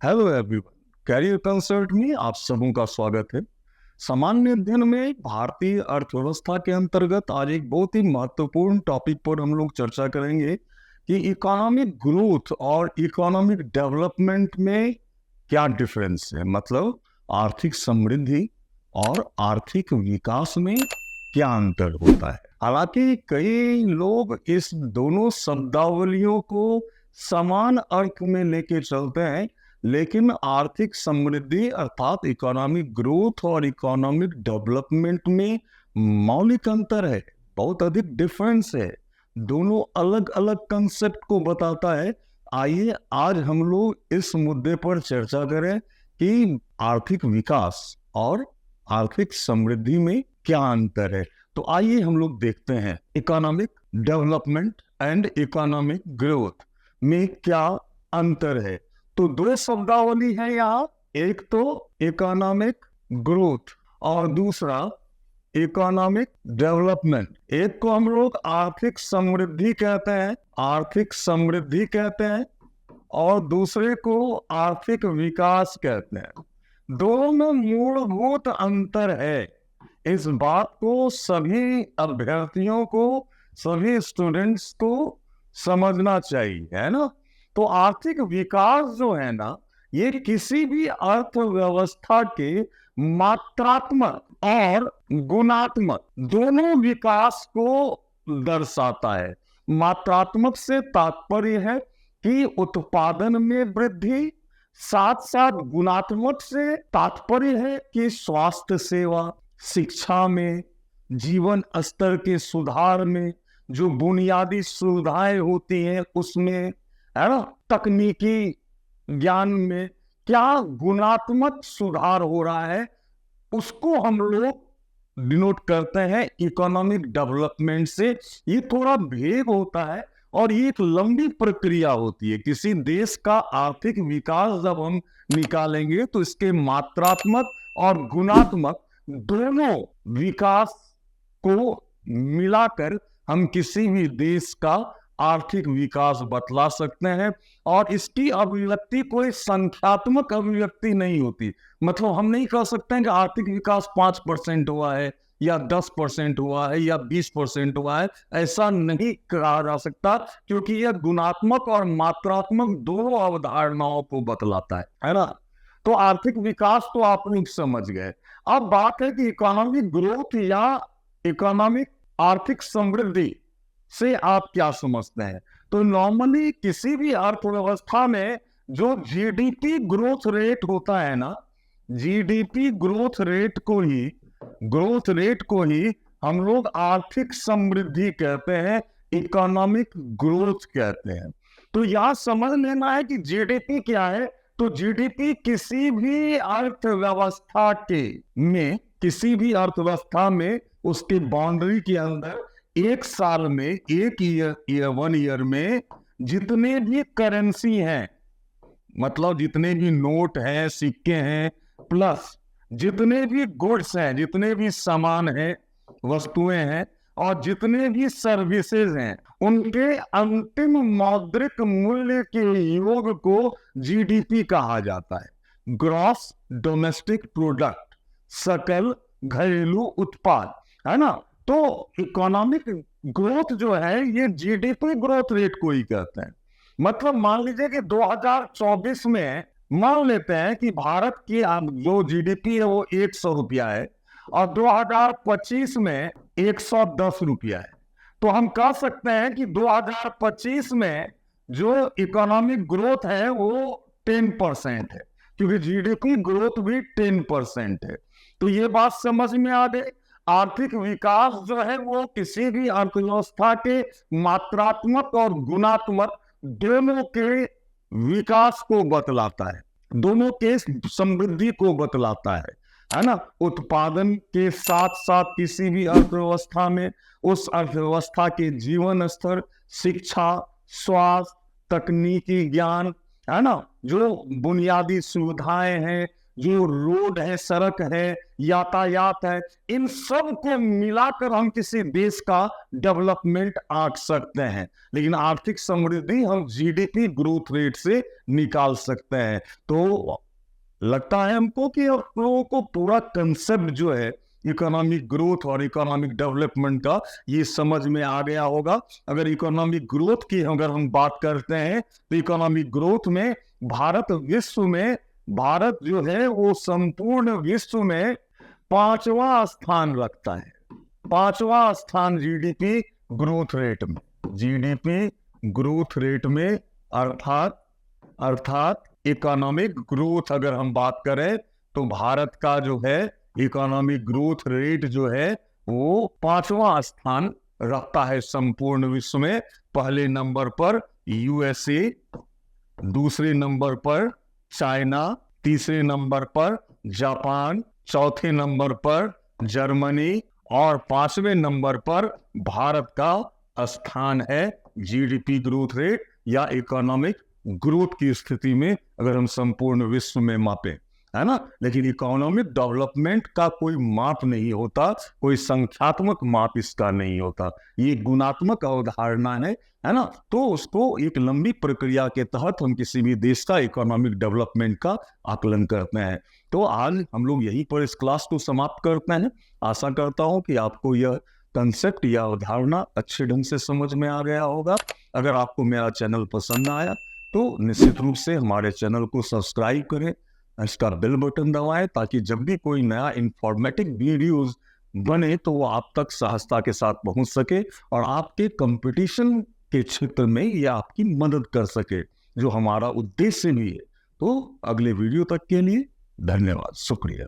Hello everyone, career consult में आप सबों का स्वागत है। सामान्य अध्ययन में भारतीय अर्थव्यवस्था के अंतर्गत आज एक बहुत ही महत्वपूर्ण टॉपिक पर हम लोग चर्चा करेंगे कि इकोनॉमिक ग्रोथ और इकोनॉमिक डेवलपमेंट में क्या डिफरेंस है। मतलब आर्थिक समृद्धि और आर्थिक विकास में क्या अंतर होता है। हालांकि कई लोग इस दोनों शब्दावलियों को समान अर्थ में लेके चलते हैं, लेकिन आर्थिक समृद्धि अर्थात इकोनॉमिक ग्रोथ और इकोनॉमिक डेवलपमेंट में मौलिक अंतर है, बहुत अधिक डिफरेंस है। दोनों अलग अलग कंसेप्ट को बताता है। आइए आज हम लोग इस मुद्दे पर चर्चा करें कि आर्थिक विकास और आर्थिक समृद्धि में क्या अंतर है। तो आइए हम लोग देखते हैं economic development and economic growth में क्या अंतर है। तो दो शब्दावली है यहाँ, एक तो इकोनॉमिक ग्रोथ और दूसरा इकोनॉमिक डेवलपमेंट। एक को हम लोग आर्थिक समृद्धि कहते हैं, आर्थिक समृद्धि कहते हैं, और दूसरे को आर्थिक विकास कहते हैं। दोनों में मूलभूत अंतर है। इस बात को सभी अभ्यर्थियों को, सभी स्टूडेंट्स को समझना चाहिए, है ना। तो आर्थिक विकास जो है ना, ये किसी भी अर्थव्यवस्था के मात्रात्मक और गुणात्मक दोनों विकास को दर्शाता है। मात्रात्मक से तात्पर्य है कि उत्पादन में वृद्धि, साथ साथ गुणात्मक से तात्पर्य है कि स्वास्थ्य सेवा, शिक्षा में, जीवन स्तर के सुधार में, जो बुनियादी सुविधाएं होती हैं उसमें, है ना, तकनीकी ज्ञान में क्या गुणात्मक सुधार हो रहा है, उसको हम लोग डिनोट करते हैं इकोनॉमिक डेवलपमेंट से। ये थोड़ा भेद होता है और ये एक लंबी प्रक्रिया होती है। किसी देश का आर्थिक विकास जब हम निकालेंगे तो इसके मात्रात्मक और गुणात्मक दोनों विकास को मिलाकर हम किसी भी देश का आर्थिक विकास बतला सकते हैं। और इसकी अभिव्यक्ति कोई संख्यात्मक अभिव्यक्ति नहीं होती। मतलब हम नहीं कह सकते हैं कि आर्थिक विकास 5% हुआ है या 10% हुआ है या 20% हुआ है, ऐसा नहीं कहा जा सकता, क्योंकि यह गुणात्मक और मात्रात्मक दोनों अवधारणाओं को बतलाता है ना। तो आर्थिक विकास तो आप लोग समझ गए। अब बात है कि इकोनॉमिक ग्रोथ या इकोनॉमिक आर्थिक समृद्धि से आप क्या समझते हैं। तो नॉर्मली किसी भी अर्थव्यवस्था में जो जीडीपी ग्रोथ रेट होता है ना, जीडीपी ग्रोथ रेट को ही हम लोग आर्थिक समृद्धि कहते हैं, इकोनॉमिक ग्रोथ कहते हैं। तो यह समझ लेना है कि जीडीपी क्या है। तो जीडीपी किसी भी अर्थव्यवस्था में उसके बाउंड्री के अंदर एक साल में, वन ईयर में जितने भी करेंसी हैं, मतलब जितने भी नोट हैं, सिक्के हैं, प्लस जितने भी गुड्स हैं, जितने भी सामान हैं, वस्तुएं हैं, और जितने भी सर्विसेज हैं, उनके अंतिम मौद्रिक मूल्य के योग को जीडीपी कहा जाता है, ग्रॉस डोमेस्टिक प्रोडक्ट, सकल घरेलू उत्पाद, है ना। तो इकोनॉमिक ग्रोथ जो है ये जीडीपी ग्रोथ रेट को ही कहते हैं। मतलब मान लीजिए कि 2024 में मान लेते हैं कि भारत की जो जीडीपी है वो 100 रुपया है और 2025 में 110 रुपया है। तो हम कह सकते हैं कि 2025 में जो इकोनॉमिक ग्रोथ है वो 10% है, क्योंकि जीडीपी ग्रोथ भी 10% है। तो ये बात समझ में आ गई। आर्थिक विकास जो है वो किसी भी अर्थव्यवस्था के मात्रात्मक और गुणात्मक दोनों के विकास को बतलाता है, दोनों के समृद्धि को बतलाता है ना। उत्पादन के साथ साथ किसी भी अर्थव्यवस्था में उस अर्थव्यवस्था के जीवन स्तर, शिक्षा, स्वास्थ्य, तकनीकी ज्ञान, है ना, जो बुनियादी सुविधाएं हैं, जो रोड है, सड़क है, यातायात है, इन सब को मिलाकर हम किसी देश का डेवलपमेंट आंक सकते हैं। लेकिन आर्थिक समृद्धि हम जीडीपी ग्रोथ रेट से निकाल सकते हैं। तो लगता है हमको कि आप लोगों को पूरा कंसेप्ट जो है इकोनॉमिक ग्रोथ और इकोनॉमिक डेवलपमेंट का ये समझ में आ गया होगा। अगर इकोनॉमिक ग्रोथ की अगर हम बात करते हैं तो इकोनॉमिक ग्रोथ में भारत जो है वो संपूर्ण विश्व में 5वां स्थान रखता है। 5वां स्थान जीडीपी ग्रोथ रेट में, जीडीपी ग्रोथ रेट में, अर्थात इकोनॉमिक ग्रोथ अगर हम बात करें तो भारत का जो है इकोनॉमिक ग्रोथ रेट जो है वो 5वां स्थान रखता है संपूर्ण विश्व में। पहले नंबर पर यूएसए, दूसरे नंबर पर चाइना, तीसरे नंबर पर जापान, चौथे नंबर पर जर्मनी और 5वें नंबर पर भारत का स्थान है जीडीपी ग्रोथ रेट या इकोनॉमिक ग्रोथ की स्थिति में अगर हम संपूर्ण विश्व में मापें, है ना। लेकिन इकोनॉमिक डेवलपमेंट का कोई माप नहीं होता, कोई संख्यात्मक माप इसका नहीं होता, ये गुणात्मक अवधारणा है ना। तो उसको एक लंबी प्रक्रिया के तहत हम किसी भी देश का इकोनॉमिक डेवलपमेंट का आकलन करते हैं। तो आज हम लोग यहीं पर इस क्लास को समाप्त करते हैं। आशा करता हूं कि आपको यह कंसेप्ट या अवधारणा अच्छे ढंग से समझ में आ गया होगा। अगर आपको मेरा चैनल पसंद आया तो निश्चित रूप से हमारे चैनल को सब्सक्राइब करें, इसका बेल बटन दबाएं ताकि जब भी कोई नया इंफॉर्मेटिव वीडियोस बने तो वो आप तक सहजता के साथ पहुंच सके और आपके कंपटीशन के क्षेत्र में ये आपकी मदद कर सके, जो हमारा उद्देश्य भी है। तो अगले वीडियो तक के लिए धन्यवाद, शुक्रिया।